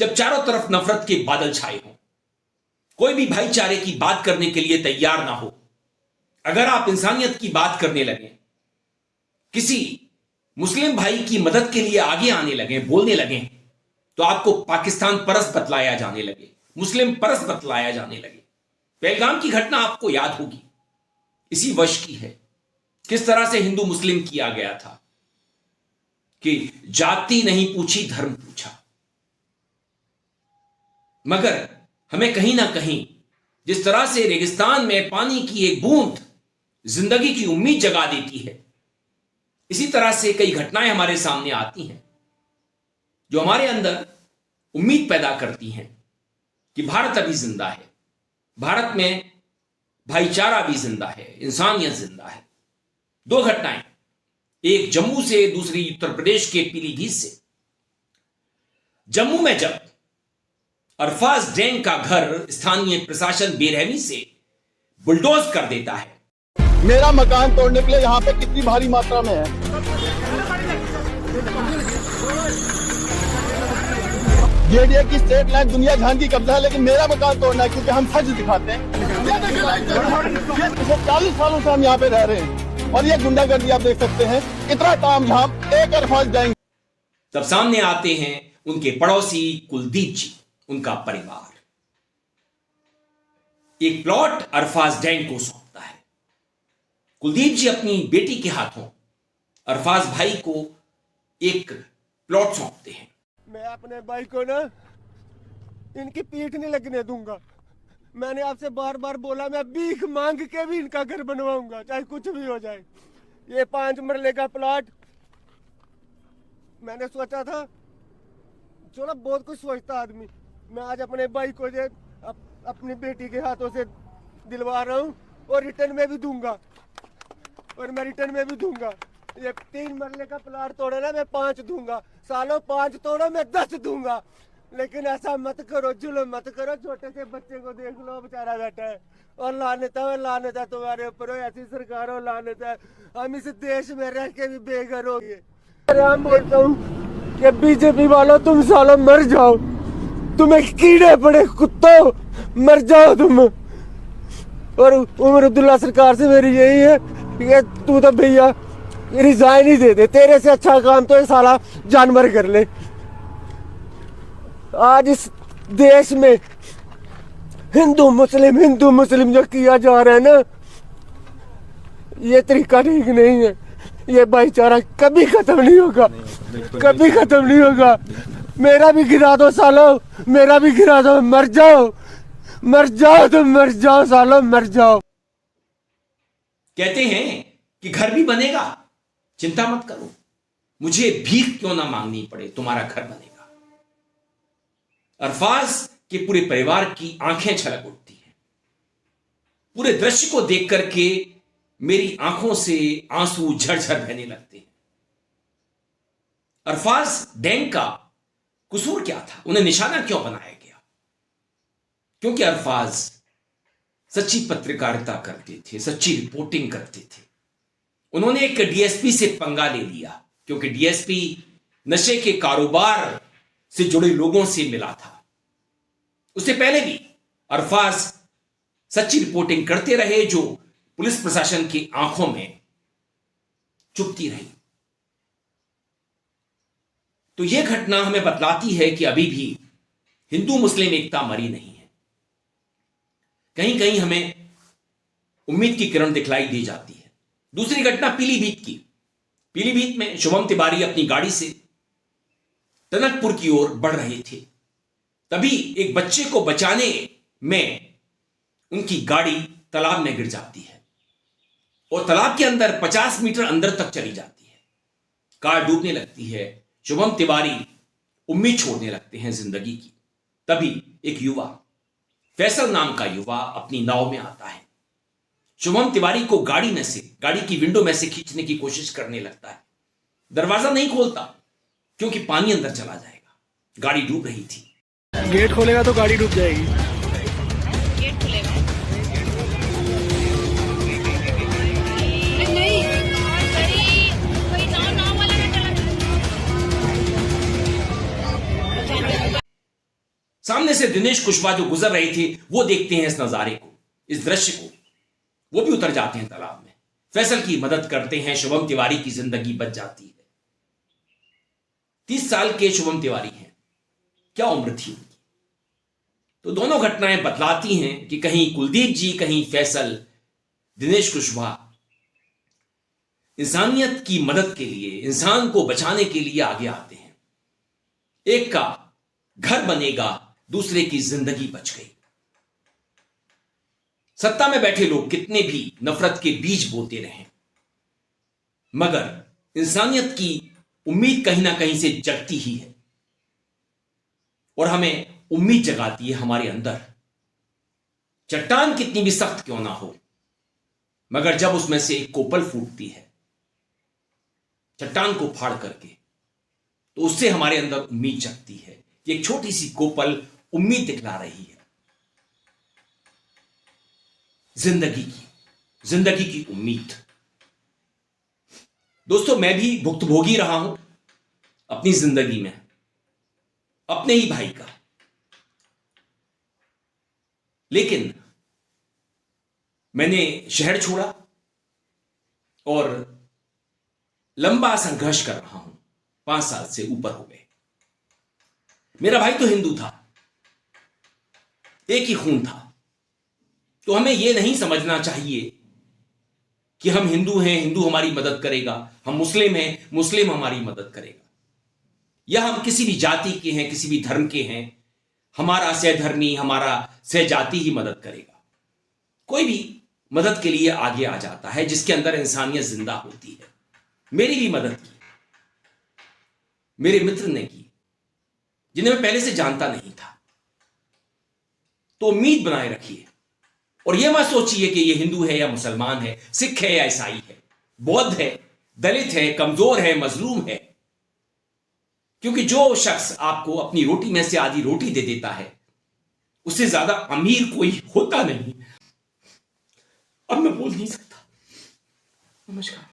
जब चारों तरफ नफरत के बादल छाए हों, कोई भी भाईचारे की बात करने के लिए तैयार ना हो, अगर आप इंसानियत की बात करने लगे, किसी मुस्लिम भाई की मदद के लिए आगे आने लगे, बोलने लगे, तो आपको पाकिस्तान परस्त बतलाया जाने लगे, मुस्लिम परस्त बतलाया जाने लगे। पहलगाम की घटना आपको याद होगी, इसी वर्ष की है। किस तरह से हिंदू मुस्लिम किया गया था कि जाति नहीं पूछी, धर्म पूछा। मगर हमें कहीं ना कहीं जिस तरह से रेगिस्तान में पानी की एक बूंद जिंदगी की उम्मीद जगा देती है, इसी तरह से कई घटनाएं हमारे सामने आती हैं जो हमारे अंदर उम्मीद पैदा करती हैं कि भारत अभी जिंदा है, भारत में भाईचारा भी जिंदा है, इंसानियत जिंदा है। दो घटनाएं, एक जम्मू से, दूसरी उत्तर प्रदेश के पीलीभीत से। जम्मू में जब अरफाज डैंग का घर स्थानीय प्रशासन बेरहमी से बुलडोज कर देता है। मेरा मकान तोड़ने के लिए यहाँ पे कितनी भारी मात्रा में है। जेडीए की स्टेट लाइन दुनिया जहान की कब्जा है, लेकिन मेरा मकान तोड़ना है क्योंकि हम सच दिखाते हैं। पिछले 40 सालों से हम यहाँ पे रह रहे हैं और ये गुंडागर्दी आप देख सकते हैं। इतना काम यहाँ एक अरफाज डैंग। तब सामने आते हैं उनके पड़ोसी कुलदीप जी, उनका परिवार एक प्लॉट अरफाज डैंग को सौंपता है। कुलदीप जी अपनी बेटी के हाथों अरफाज भाई को एक प्लॉट सौंपते हैं। मैं अपने भाई को ना इनकी पीठ नहीं लगने दूंगा। मैंने आपसे बार बार बोला, मैं भीख मांग के भी इनका घर बनवाऊंगा, चाहे कुछ भी हो जाए। ये 5 मरले का प्लॉट मैंने सोचा था, चलो बहुत कुछ सोचता आदमी। मैं आज अपने भाई को अपनी बेटी के हाथों से दिलवा रहा हूँ और रिटर्न में भी दूंगा, और मैं रिटर्न में भी दूंगा। ये 3 मरले का प्लाट तोड़े ना, मैं 5 दूंगा। सालों 5 तोड़ो, मैं 10 दूंगा। लेकिन ऐसा मत करो, जुल्म मत करो। छोटे से बच्चे को देख लो, बेचारा बैठा है, और लानत है तुम्हारे ऊपर। ऐसी सरकार हो, लानत है। हम इस देश में रह के भी बेघर हो गए। मैं बोलता हूँ कि बीजेपी वालों, तुम सालों मर जाओ, तुम्हें कीड़े पड़े कुत्तों, मर जाओ तुम। और उमर अब्दुल्ला सरकार से मेरी यही है कि तू तो भैया रिजाइन ही दे दे, तेरे से अच्छा काम तो ये साला जानवर कर ले। आज इस देश में हिंदू मुस्लिम जो किया जा रहा है ना, ये तरीका ठीक नहीं है। ये भाईचारा कभी खत्म नहीं होगा, कभी खत्म नहीं होगा। मेरा भी गिरा दो सालो, मेरा भी गिरा दो, मर जाओ, मर जाओ, तुम मर जाओ सालो, मर जाओ। कहते हैं कि घर भी बनेगा, चिंता मत करो, मुझे भीख क्यों ना मांगनी पड़े, तुम्हारा घर बनेगा। अरफाज के पूरे परिवार की आंखें छलक उठती हैं। पूरे दृश्य को देख करके मेरी आंखों से आंसू झरझर बहने लगते हैं। अरफाज डैंग का कसूर क्या था? उन्हें निशाना क्यों बनाया गया? क्योंकि अरफाज सच्ची पत्रकारिता करते थे, सच्ची रिपोर्टिंग करते थे। उन्होंने एक डीएसपी से पंगा ले लिया, क्योंकि डीएसपी नशे के कारोबार से जुड़े लोगों से मिला था। उससे पहले भी अरफाज सच्ची रिपोर्टिंग करते रहे, जो पुलिस प्रशासन की आंखों में चुभती रही। तो यह घटना हमें बतलाती है कि अभी भी हिंदू मुस्लिम एकता मरी नहीं है। कहीं कहीं हमें उम्मीद की किरण दिखलाई दी जाती है। दूसरी घटना पीलीभीत की। पीलीभीत में शुभम तिवारी अपनी गाड़ी से टनकपुर की ओर बढ़ रहे थे, तभी एक बच्चे को बचाने में उनकी गाड़ी तालाब में गिर जाती है और तालाब के अंदर 50 मीटर अंदर तक चली जाती है। कार डूबने लगती है। शुभम तिवारी उम्मीद छोड़ने लगते हैं जिंदगी की। तभी एक युवा, फैसल नाम का युवा, अपनी नाव में आता है। शुभम तिवारी को गाड़ी की विंडो में से खींचने की कोशिश करने लगता है। दरवाजा नहीं खोलता क्योंकि पानी अंदर चला जाएगा, गाड़ी डूब रही थी। गेट खोलेगा तो गाड़ी डूब जाएगी। गेट खुलेगा कोई नाव वाला ना चला। सामने से दिनेश कुशवाहा जो गुजर रहे थे वो देखते हैं इस नजारे को, इस दृश्य को, वो भी उतर जाते हैं तालाब में, फैसल की मदद करते हैं, शुभम तिवारी की जिंदगी बच जाती है। 30 साल के शुभम तिवारी हैं, क्या उम्र थी उनकी। तो दोनों घटनाएं बतलाती हैं कि कहीं कुलदीप जी, कहीं फैसल, दिनेश कुशवाहा इंसानियत की मदद के लिए, इंसान को बचाने के लिए आगे आते हैं। एक का घर बनेगा, दूसरे की जिंदगी बच गई। सत्ता में बैठे लोग कितने भी नफरत के बीज बोते रहें, मगर इंसानियत की उम्मीद कहीं ना कहीं से जगती ही है और हमें उम्मीद जगाती है हमारे अंदर। चट्टान कितनी भी सख्त क्यों ना हो, मगर जब उसमें से एक कोपल फूटती है चट्टान को फाड़ करके, तो उससे हमारे अंदर उम्मीद जगती है कि एक छोटी सी कोपल उम्मीद दिखला रही है जिंदगी की उम्मीद। दोस्तों, मैं भी भुक्तभोगी रहा हूं अपनी जिंदगी में, अपने ही भाई का, लेकिन मैंने शहर छोड़ा और लंबा संघर्ष कर रहा हूं, 5 साल से ऊपर हो गए। मेरा भाई तो हिंदू था, एक ही खून था, तो हमें यह नहीं समझना चाहिए कि हम हिंदू हैं, हिंदू हमारी मदद करेगा, हम मुस्लिम हैं, मुस्लिम हमारी मदद करेगा, या हम किसी भी जाति के हैं, किसी भी धर्म के हैं, हमारा सहधर्मी, हमारा सहजाति ही मदद करेगा। कोई भी मदद के लिए आगे आ जाता है जिसके अंदर इंसानियत जिंदा होती है। मेरी भी मदद की मेरे मित्र ने की, जिन्हें मैं पहले से जानता नहीं था। तो उम्मीद बनाए रखिए और यह मत सोचिए कि यह हिंदू है या मुसलमान है, सिख है या ईसाई है, बौद्ध है, दलित है, कमजोर है, मजलूम है, क्योंकि जो शख्स आपको अपनी रोटी में से आधी रोटी दे देता है उससे ज्यादा अमीर कोई होता नहीं। अब मैं बोल नहीं सकता। नमस्कार।